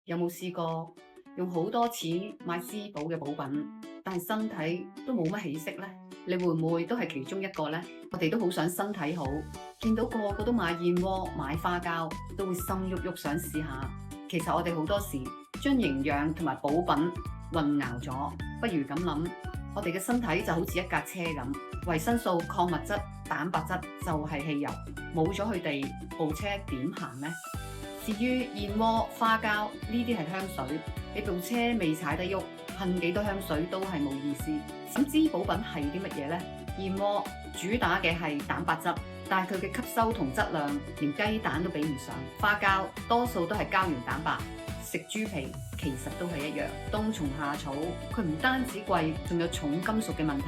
有冇試過用好多錢買滋補嘅補品，但係身體都冇乜起色呢？你會唔會都係其中一個呢？我哋都好想身體好，見到個個都買燕窩、買花膠，都會心喐喐想試下。其實我哋好多時將營養同埋補品混淆咗，不如咁諗，我哋嘅身體就好似一架車咁，維生素、礦物質、蛋白質就係汽油，冇咗佢哋，部車點行呢？至於燕窩、花膠呢啲係香水，你部車未踩得喐，噴幾多香水都係冇意思。咁滋補品係啲乜嘢呢？燕窩主打嘅係蛋白質，但係佢嘅吸收同質量連雞蛋都比唔上。花膠多數都係膠原蛋白，食豬皮其實都係一樣。冬蟲夏草佢唔單止貴，仲有重金屬嘅問題。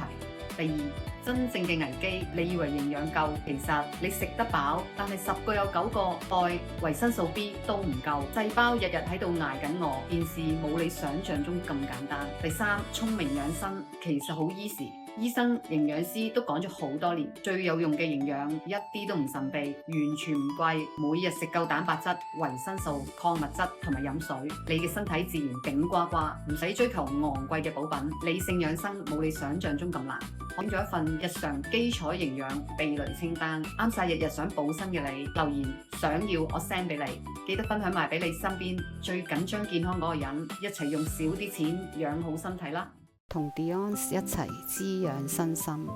第二，真正嘅危機，你以為營養夠，其實你食得飽，但係10個有9個鈣、維生素 B 都唔夠，細胞日日喺度捱緊餓，件事冇你想象中咁簡單。第三，聰明養生其實好 easy，醫生、營養師都講咗好多年，最有用嘅營養一啲都唔神秘，完全唔貴，每日食夠蛋白質、維生素、礦物質同埋飲水，你嘅身體自然頂呱呱，唔使追求昂貴嘅補品，理性養生冇你想象中咁難。我整咗一份日常基礎營養避雷清單，啱晒日日想補身嘅你。留言想要我 send 俾你，記得分享埋俾你身邊最緊張健康嗰個人，一齊用少啲錢養好身體啦。同 Dion 一齊滋養身心。